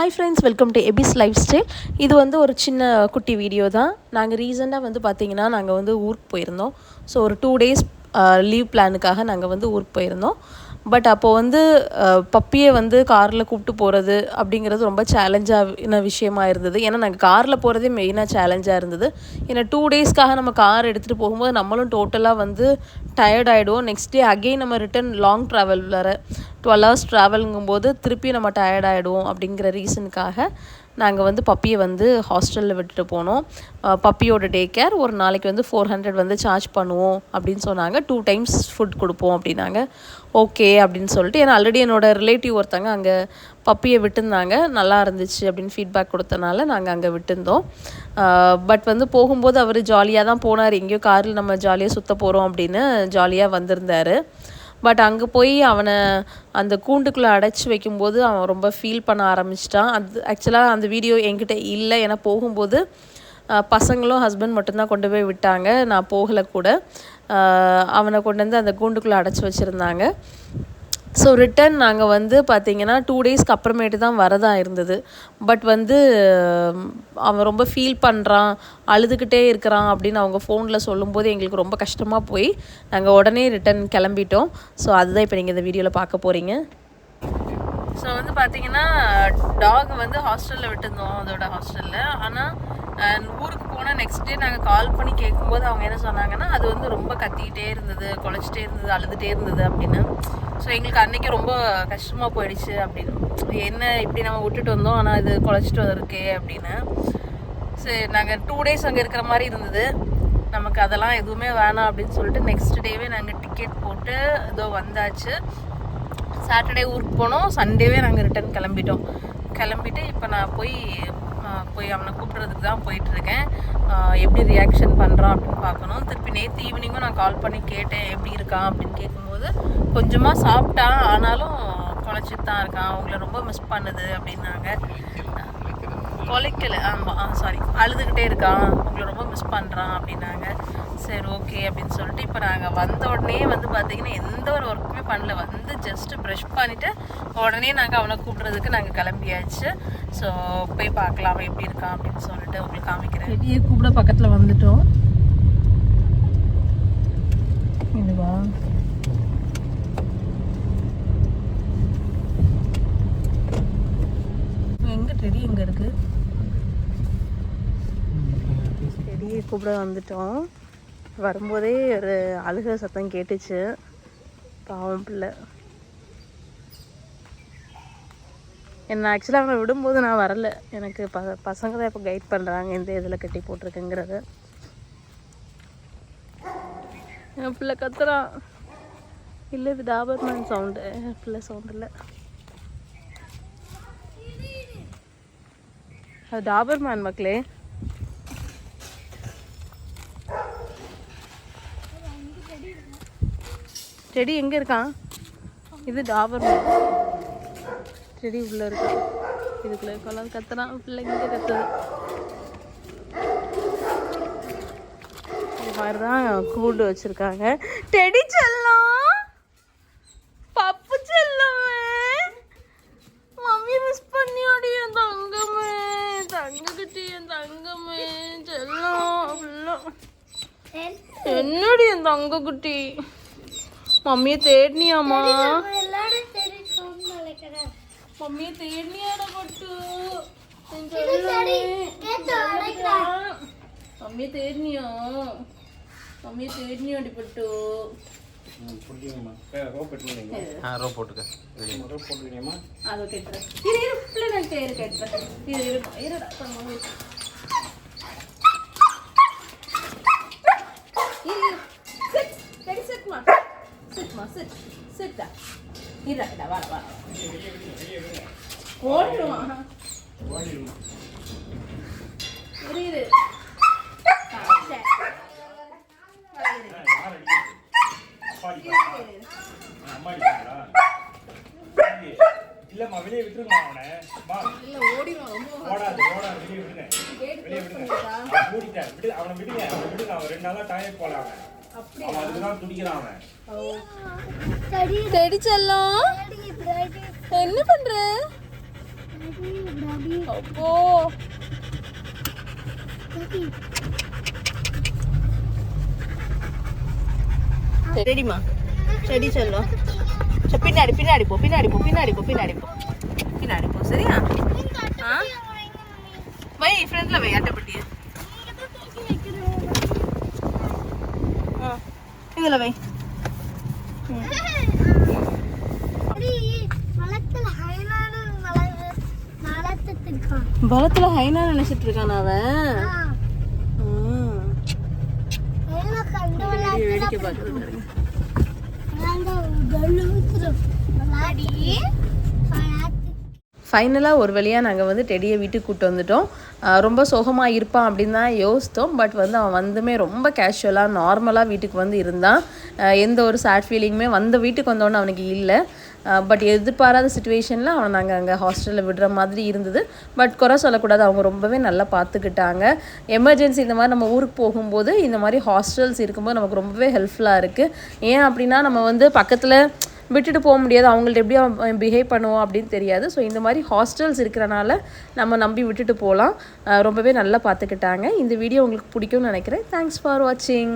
Hi friends, welcome to எபிஸ் lifestyle. இது வந்து ஒரு சின்ன குட்டி வீடியோ தான். நாங்கள் ரீசெண்டாக வந்து பார்த்திங்கன்னா நாங்கள் வந்து ஊருக்கு போயிருந்தோம். ஸோ ஒரு 2 days லீவ் பிளானுக்காக நாங்கள் வந்து ஊருக்கு போயிருந்தோம். பட் அப்போது வந்து பப்பியை வந்து காரில் கூப்பிட்டு போகிறது அப்படிங்கிறது ரொம்ப சேலஞ்சான விஷயமா இருந்தது. ஏன்னா நாங்கள் காரில் போகிறதே மெயினாக சேலஞ்சாக இருந்தது. ஏன்னா 2 daysக்காக நம்ம கார் எடுத்துகிட்டு போகும்போது நம்மளும் டோட்டலாக வந்து டயர்ட் ஆகிடுவோம். நெக்ஸ்ட் டே அகெயின் நம்ம ரிட்டன் லாங் ட்ராவல் வேறு 12 hours ட்ராவலுங்கும்போது திருப்பி நம்ம டயர்ட் ஆகிடுவோம். அப்படிங்கிற ரீசனுக்காக நாங்கள் வந்து பப்பியை வந்து ஹாஸ்டலில் விட்டுட்டு போனோம். பப்பியோட டே கேர் ஒரு நாளைக்கு வந்து 400 வந்து சார்ஜ் பண்ணுவோம் அப்படின்னு சொன்னாங்க. 2 times ஃபுட் கொடுப்போம் அப்படின்னாங்க. ஓகே அப்படின்னு சொல்லிட்டு, ஏன்னா ஆல்ரெடி என்னோடய ரிலேட்டிவ் ஒருத்தங்க அங்கே பப்பியை விட்டுருந்தாங்க, நல்லா இருந்துச்சு அப்படின்னு ஃபீட்பேக் கொடுத்தனால நாங்கள் அங்கே விட்டுருந்தோம். பட் வந்து போகும்போது அவர் ஜாலியாக தான் போனார். எங்கேயோ காரில் நம்ம ஜாலியாக சுற்ற போகிறோம் அப்படின்னு ஜாலியாக வந்திருந்தார். பட் அங்கே போய் அவனை அந்த கூண்டுக்குள்ளே அடைச்சி வைக்கும்போது அவன் ரொம்ப ஃபீல் பண்ண ஆரம்பிச்சிட்டான். அது ஆக்சுவலாக அந்த வீடியோ என்கிட்ட இல்லை. ஏன்னா போகும்போது பசங்களும் ஹஸ்பண்ட் மட்டும்தான் கொண்டு போய் விட்டாங்க, நான் போகலை கூட. அவனை கொண்டு வந்து அந்த கூண்டுக்குள்ளே அடைச்சி வச்சுருந்தாங்க. ஸோ ரிட்டன் நாங்கள் வந்து பார்த்திங்கன்னா 2 daysக்கு அப்புறமேட்டு தான் வரதா இருந்தது. பட் வந்து அவன் ரொம்ப ஃபீல் பண்ணுறான், அழுதுகிட்டே இருக்கிறான் அப்படின்னு அவங்க ஃபோனில் சொல்லும்போது எங்களுக்கு ரொம்ப கஷ்டமாக போய் நாங்கள் உடனே ரிட்டன் கிளம்பிட்டோம். ஸோ அதுதான் இப்போ நீங்கள் இந்த வீடியோவில் பார்க்க போகிறீங்க. ஸோ வந்து பார்த்திங்கன்னா டாக் வந்து ஹாஸ்டலில் விட்டுருந்தோம், அதோட ஹாஸ்டலில். ஆனால் ஊருக்கு போனால் நெக்ஸ்ட் டே நாங்கள் கால் பண்ணி கேட்கும்போது அவங்க என்ன சொன்னாங்கன்னா, அது வந்து ரொம்ப கத்திக்கிட்டே இருந்தது, குலைச்சிட்டே இருந்தது, அழுதுகிட்டே இருந்தது அப்படின்னு. ஸோ எங்களுக்கு அன்றைக்கி ரொம்ப கஷ்டமாக போயிடுச்சு அப்படின்னு. என்ன இப்படி நம்ம விட்டுட்டு வந்தோம், ஆனால் இது குலைச்சிட்டு இருக்கே அப்படின்னு. சரி, நாங்கள் 2 days அங்கே இருக்கிற மாதிரி இருந்தது. நமக்கு அதெல்லாம் எதுவுமே வேணாம் அப்படின்னு சொல்லிட்டு நெக்ஸ்ட் டேவே நாங்கள் டிக்கெட் போட்டு ஏதோ வந்தாச்சு. சாட்டர்டே ஊருக்கு போனோம், சண்டேவே நாங்கள் ரிட்டன் கிளம்பிட்டு இப்போ நான் போய் அவனை கூப்பிட்றதுக்கு தான் போயிட்டுருக்கேன். எப்படி ரியாக்ஷன் பண்ணுறான் அப்படின்னு பார்க்கணும். திருப்பி நேற்று ஈவினிங்கும் நான் கால் பண்ணி கேட்டேன் எப்படி இருக்கான் அப்படின்னு கேட்கும்போது, கொஞ்சமாக சாப்பிட்டான், ஆனாலும் குலைச்சிட்டு தான் இருக்கான், அவங்கள ரொம்ப மிஸ் பண்ணுது அப்படின்னாங்க. கொலைக்கலை, ஆமாம் சாரி, அழுதுகிட்டே இருக்கான், உங்களை ரொம்ப மிஸ் பண்ணுறான் அப்படின்னாங்க. சரி ஓகே அப்படின்னு சொல்லிட்டு இப்போ நாங்கள் வந்த உடனே வந்து பார்த்திங்கன்னா எந்த ஒரு ஒர்க்குமே பண்ணல. வந்து ஜஸ்ட்டு ப்ரஷ் பண்ணிவிட்டு உடனே நாங்கள் அவனை கூப்பிட்றதுக்கு நாங்கள் கிளம்பியாச்சு. ஸோ போய் பார்க்கலாம் எப்படி இருக்கான் அப்படின்னு சொல்லிட்டு உங்களுக்கு காமிக்கிறேன். வெளியே கூப்பிட பக்கத்தில் வந்துட்டோம். இதுவா எங்கே டெடி எங்கே இருக்குது? டெடியை கூப்பிட வந்துட்டோம். வரும்போதே ஒரு அழுகிற சத்தம் கேட்டுச்சு, பாவம் பிள்ளை. என்ன ஆக்சுவலாக அவனை விடும்போது நான் வரல, எனக்கு பசங்க தான் இப்போ கைட் பண்ணுறாங்க எந்த இதில் கட்டி போட்டிருக்குங்கிறத. என் பிள்ளை கத்துறான். இல்லை, இது டாபர்மேன் சவுண்டு, பிள்ளை சவுண்ட் இல்லை, அது டாபர்மேன் மக்களே. செடி எங்கே இருக்கான்? இது டாபர்மேன். செடி உள்ளே இருக்கு, இதுக்குள்ளே கொள்ளாது. கத்துறான் பிள்ளை, இங்கே கத்துது. இது மாதிரி தான் கூண்டு வச்சுருக்காங்க. டெடி செல்லம், பப்பு செல்லமே, மம்மி மிஸ் பண்ணியாடி என் தங்கமே, தங்கக்குட்டி என் தங்கமே, செல்லம் பிள்ளை. என்னடி என் தங்கக்குட்டி, மம்மியை தேடினியாமா? மம்மியை தேடினியாட பட்டு, மம்மியை தேடினியா? மம்மியை தேடினியாடி பட்டு. அதை கேட்டுறேன். நான் பேர் கேட்டுறேன். ஓடிடுவான். புரியுது. இல்லம்மா, வெளியே விட்டுருங்க அவனை. இல்ல ஓடிடுவான், ஓடாது வெளியே விடுங்க. மூடிட்டார், அவனை விடுங்க. அவன் 2 நாளா டாய்லெட் போல. அவன் அதுதான் துடிக்கிறான் அவன். செடி செல்லம், என்ன பண்ற? அப்போ ரெடிமா ரெடி சொல்லும் பின்னாடி பின்னாடி போ பின்னாடி போ பின்னாடி போ பின்னாடி போ பின்னாடி போ சரியா வை ஃப்ரெண்ட்ல வை அட்டைப்பட்டிய இதுல வை பலத்துல ஹைனா நினைச்சிட்டு இருக்கான் அவன் வேடிக்கை பார்க்கறது ஃபைனலாக ஒரு வழியாக நாங்கள் வந்து டெடியை வீட்டுக்கு கூப்பிட்டு வந்துட்டோம். ரொம்ப சோகமாக இருப்பான் அப்படின்னு தான் யோசித்தோம். பட் வந்து அவன் வந்துமே ரொம்ப கேஷுவலாக நார்மலாக வீட்டுக்கு வந்து இருந்தான். எந்த ஒரு சேட் ஃபீலிங்குமே வந்து வீட்டுக்கு வந்தோடனே அவனுக்கு இல்லை. பட் எதிர்பாராத சுச்சுவேஷனில் அவனை நாங்கள் அங்கே ஹாஸ்டலில் விடுற மாதிரி இருந்தது. பட் குறை சொல்லக்கூடாது, அவங்க ரொம்பவே நல்லா பார்த்துக்கிட்டாங்க. எமர்ஜென்சி இந்த மாதிரி நம்ம ஊருக்கு போகும்போது இந்த மாதிரி ஹாஸ்டல்ஸ் இருக்கும்போது நமக்கு ரொம்பவே ஹெல்ப்ஃபுல்லாக இருக்குது. ஏன் அப்படின்னா நம்ம வந்து பக்கத்தில் விட்டுட்டு போக முடியாது, அவங்கள்ட்ட எப்படி பிஹேவ் பண்ணுவோம் அப்படின்னு தெரியாது. ஸோ இந்த மாதிரி ஹாஸ்டல்ஸ் இருக்கிறனால நம்ம நம்பி விட்டுட்டு போகலாம். ரொம்பவே நல்லா பார்த்துக்கிட்டாங்க. இந்த வீடியோ உங்களுக்கு பிடிக்கும்னு நினைக்கிறேன். தேங்க்ஸ் ஃபார் வாட்சிங்.